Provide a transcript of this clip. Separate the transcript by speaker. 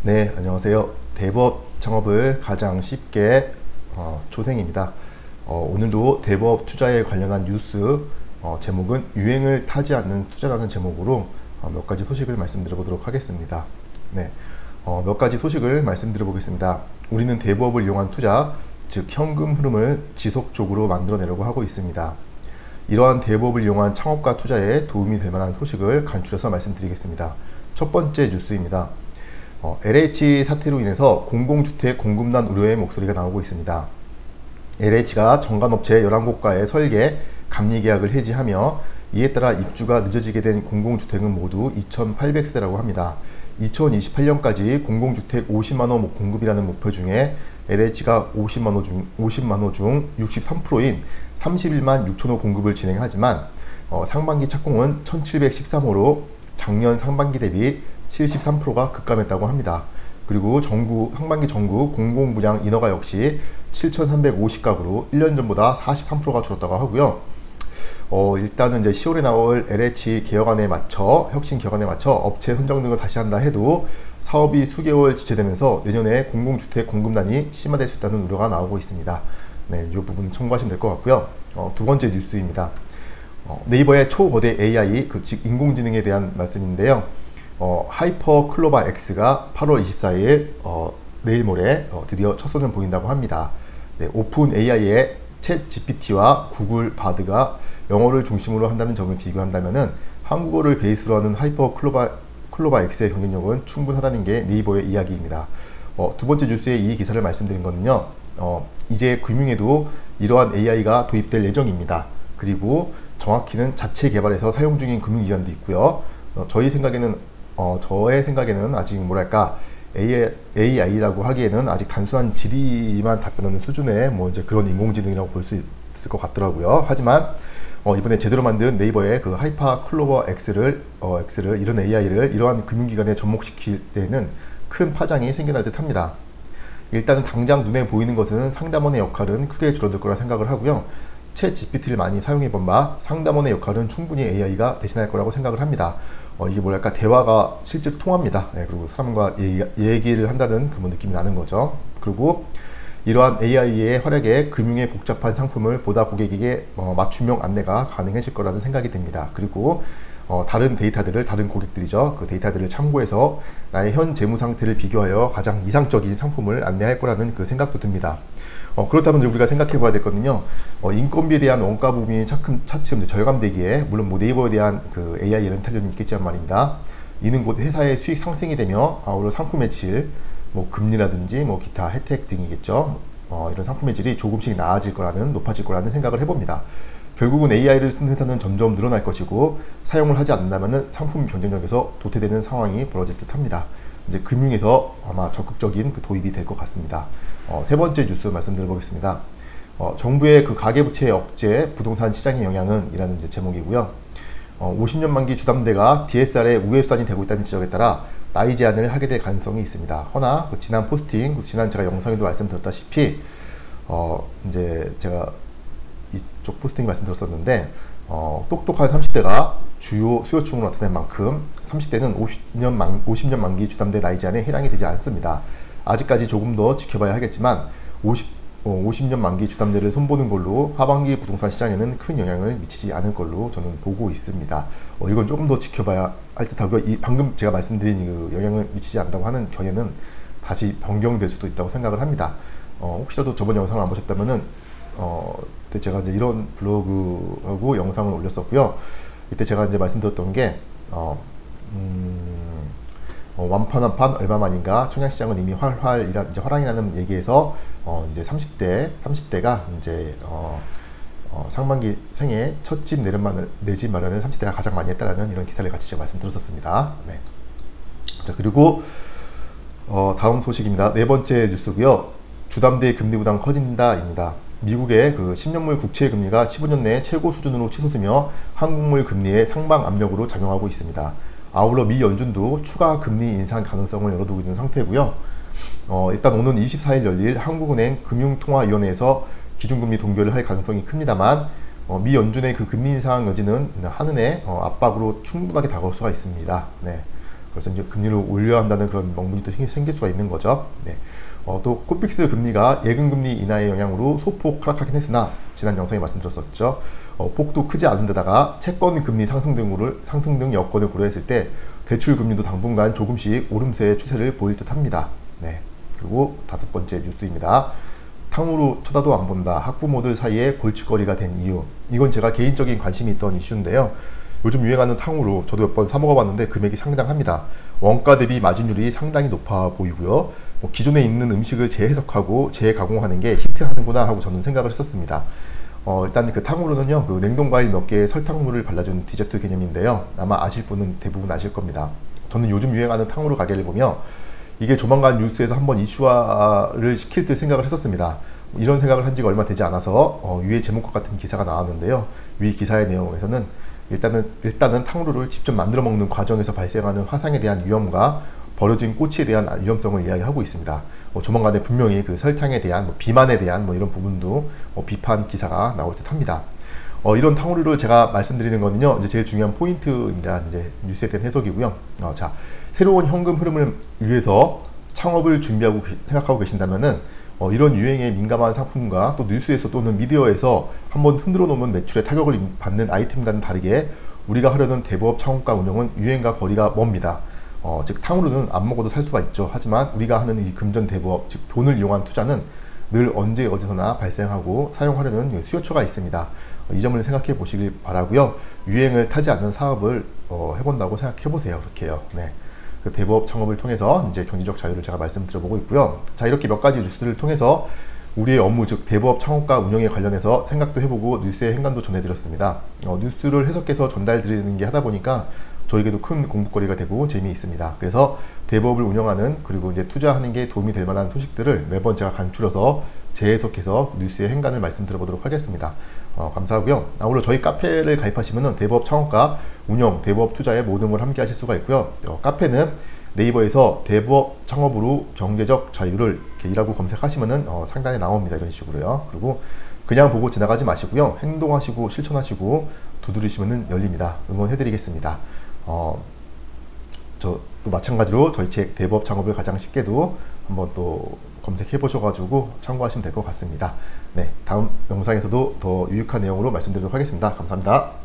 Speaker 1: 네, 안녕하세요. 대부업 창업을 가장 쉽게 초생입니다. 오늘도 대부업 투자에 관련한 뉴스 제목은 유행을 타지 않는 투자라는 제목으로 몇 가지 소식을 말씀드려 보도록 하겠습니다. 네, 몇 가지 소식을 말씀드려 보겠습니다. 우리는 대부업을 이용한 투자, 즉 현금 흐름을 지속적으로 만들어내려고 하고 있습니다. 이러한 대부업을 이용한 창업과 투자에 도움이 될 만한 소식을 간추려서 말씀드리겠습니다. 첫 번째 뉴스입니다. LH 사태로 인해서 공공주택 공급난 우려의 목소리가 나오고 있습니다. LH가 정관업체 11곳과의 설계, 감리 계약을 해지하며 이에 따라 입주가 늦어지게 된 공공주택은 모두 2,800세대라고 합니다. 2028년까지 공공주택 50만호 공급이라는 목표 중에 LH가 50만호 중 63%인 31만 6천호 공급을 진행하지만 상반기 착공은 1713호로 작년 상반기 대비 73%가 급감했다고 합니다. 그리고 상반기 전국 공공분양 인허가 역시 7,350가구로 1년 전보다 43%가 줄었다고 하고요. 일단은 이제 10월에 나올 LH 개혁안에 맞춰, 혁신 개혁안에 맞춰 업체 선정 등을 다시 한다 해도 사업이 수개월 지체되면서 내년에 공공주택 공급난이 심화될 수 있다는 우려가 나오고 있습니다. 네, 이 부분 참고하시면 될 것 같고요. 두 번째 뉴스입니다. 네이버의 초거대 AI, 즉 인공지능에 대한 말씀인데요. 하이퍼 클로바 X가 8월 24일 내일 모레 드디어 첫 선을 보인다고 합니다. 네, 오픈 AI의 챗 GPT와 구글 바드가 영어를 중심으로 한다는 점을 비교한다면은 한국어를 베이스로 하는 하이퍼 클로바 X의 경쟁력은 충분하다는 게 네이버의 이야기입니다. 두 번째 뉴스에 이 기사를 말씀드린 거는요. 이제 금융에도 이러한 AI가 도입될 예정입니다. 그리고 정확히는 자체 개발해서 사용 중인 금융기관도 있고요. 저의 생각에는 아직 뭐랄까 AI라고 하기에는 아직 단순한 질의만 답변하는 수준의 이제 그런 인공지능이라고 볼 수 있을 것 같더라고요. 하지만 이번에 제대로 만든 네이버의 그 하이퍼 클로버 X를 이런 AI를 이러한 금융기관에 접목시킬 때는 큰 파장이 생겨날 듯 합니다. 일단은 당장 눈에 보이는 것은 상담원의 역할은 크게 줄어들 거라 생각을 하고요. 챗 GPT를 많이 사용해 본 바 상담원의 역할은 충분히 AI가 대신할 거라고 생각을 합니다. 이게 뭐랄까 대화가 실제로 통합니다. 네, 그리고 사람과 얘기를 한다는 그런 느낌이 나는 거죠. 그리고 이러한 AI의 활약에 금융의 복잡한 상품을 보다 고객에게 맞춤형 안내가 가능해질 거라는 생각이 듭니다. 그리고 다른 고객들이죠. 그 데이터들을 참고해서 나의 현 재무 상태를 비교하여 가장 이상적인 상품을 안내할 거라는 그 생각도 듭니다. 그렇다면 우리가 생각해 봐야 되거든요. 인건비에 대한 원가 부분이 차츰 절감되기에, 물론 네이버에 대한 그 AI 렌탈료는 있겠지만 말입니다. 이는 곧 회사의 수익 상승이 되며 아울러 상품의 질, 금리라든지 기타 혜택 등이겠죠. 이런 상품의 질이 조금씩 높아질 거라는 생각을 해봅니다. 결국은 AI를 쓰는 회사는 점점 늘어날 것이고 사용을 하지 않는다면 상품 경쟁력에서 도태되는 상황이 벌어질 듯 합니다. 이제 금융에서 아마 적극적인 도입이 될 것 같습니다. 세 번째 뉴스 말씀드려보겠습니다. 정부의 그 가계부채 억제, 부동산 시장의 영향은 이라는 제목이고요. 50년 만기 주담대가 DSR의 우회수단이 되고 있다는 지적에 따라 나이 제한을 하게 될 가능성이 있습니다. 허나 지난 포스팅, 지난 제가 영상에도 말씀드렸다시피 이제 제가 이쪽 포스팅 말씀드렸었는데 똑똑한 30대가 주요 수요층으로 나타낸 만큼 30대는 50년 만기 주담대 나이 제한에 해당이 되지 않습니다. 아직까지 조금 더 지켜봐야 하겠지만 50년 만기 주담대를 손보는 걸로 하반기 부동산 시장에는 큰 영향을 미치지 않을 걸로 저는 보고 있습니다. 이건 조금 더 지켜봐야 할 듯하고요. 방금 제가 말씀드린 그 영향을 미치지 않는다고 하는 견해는 다시 변경될 수도 있다고 생각을 합니다. 혹시라도 저번 영상을 안 보셨다면은 그때 제가 이제 이런 블로그하고 영상을 올렸었고요. 이때 제가 이제 말씀드렸던 게 완판 한판 얼마만인가 청약시장은 이미 화랑이라는 얘기에서 이제 30대가 이제 상반기 생애 첫 집 내집 마련을 30대가 가장 많이 했다라는 이런 기사를 같이 제가 말씀드렸었습니다. 네. 자, 그리고 다음 소식입니다. 네 번째 뉴스고요. 주담대 금리 부담 커진다입니다. 미국의 그 10년물 국채 금리가 15년 내 최고 수준으로 치솟으며 한국물 금리의 상방 압력으로 작용하고 있습니다. 아울러 미 연준도 추가 금리 인상 가능성을 열어두고 있는 상태고요. 일단 오는 24일 열릴 한국은행 금융통화위원회에서 기준금리 동결을 할 가능성이 큽니다만 미 연준의 그 금리 인상 여지는 한은의 압박으로 충분하게 다가올 수가 있습니다. 네. 그래서 이제 금리를 올려야 한다는 그런 명분이 또 생길 수가 있는 거죠. 네. 또 코픽스 금리가 예금 금리 인하의 영향으로 소폭 하락하긴 했으나 지난 영상에 말씀드렸었죠. 폭도 크지 않은 데다가 채권 금리 상승 등 여건을 고려했을 때 대출 금리도 당분간 조금씩 오름세의 추세를 보일 듯합니다. 네. 그리고 5번째 뉴스입니다. 탕후루 쳐다도 안 본다. 학부모들 사이에 골칫거리가 된 이유. 이건 제가 개인적인 관심이 있던 이슈인데요. 요즘 유행하는 탕후루 저도 몇 번 사 먹어봤는데 금액이 상당합니다. 원가 대비 마진율이 상당히 높아 보이고요. 기존에 있는 음식을 재해석하고 재가공하는 게 히트하는구나 하고 저는 생각을 했었습니다. 일단 그 탕후루는요, 그 냉동과일 몇 개에 설탕물을 발라준 디저트 개념인데요. 아마 아실 분은 대부분 아실 겁니다. 저는 요즘 유행하는 탕후루 가게를 보며 이게 조만간 뉴스에서 한번 이슈화를 시킬 듯 생각을 했었습니다. 이런 생각을 한 지가 얼마 되지 않아서 위에 제목과 같은 기사가 나왔는데요. 위 기사의 내용에서는 일단은 탕후루를 직접 만들어 먹는 과정에서 발생하는 화상에 대한 위험과 버려진 꼬치에 대한 위험성을 이야기하고 있습니다. 조만간에 분명히 그 설탕에 대한 비만에 대한 이런 부분도 비판 기사가 나올 듯합니다. 이런 탕후루를 제가 말씀드리는 거는요, 이제 제일 중요한 포인트입니다. 이제 뉴스에 대한 해석이고요. 자, 새로운 현금 흐름을 위해서 창업을 준비하고 생각하고 계신다면은 이런 유행에 민감한 상품과 또 뉴스에서 또는 미디어에서 한번 흔들어 놓으면 매출에 타격을 받는 아이템과는 다르게 우리가 하려는 대부업 창업과 운영은 유행과 거리가 멉니다. 즉 탕후루는 안 먹어도 살 수가 있죠. 하지만 우리가 하는 이 금전 대부업, 즉 돈을 이용한 투자는 늘 언제 어디서나 발생하고 사용하려는 수요처가 있습니다. 이 점을 생각해 보시길 바라고요. 유행을 타지 않는 사업을 해본다고 생각해 보세요. 그렇게요. 네. 그 대부업 창업을 통해서 이제 경제적 자유를 제가 말씀드려보고 있고요. 자, 이렇게 몇 가지 뉴스를 통해서 우리의 업무, 즉 대부업 창업과 운영에 관련해서 생각도 해보고 뉴스의 행간도 전해드렸습니다. 뉴스를 해석해서 전달드리는 게 하다 보니까 저에게도 큰 공부거리가 되고 재미있습니다. 그래서 대부업을 운영하는, 그리고 이제 투자하는 게 도움이 될 만한 소식들을 매번 제가 간추려서 재해석해서 뉴스의 행간을 말씀드려보도록 하겠습니다. 감사하고요. 아울러 저희 카페를 가입하시면 대부업 창업과 운영, 대부업 투자의 모든 걸 함께 하실 수가 있고요. 카페는 네이버에서 대부업 창업으로 경제적 자유를 이라고 검색하시면은 상단에 나옵니다. 이런 식으로요. 그리고 그냥 보고 지나가지 마시고요. 행동하시고 실천하시고 두드리시면은 열립니다. 응원해드리겠습니다. 저 또 마찬가지로 저희 책 대부업 창업을 가장 쉽게도 한번 또 검색해 보셔가지고 참고하시면 될 것 같습니다. 네, 다음 영상에서도 더 유익한 내용으로 말씀드리도록 하겠습니다. 감사합니다.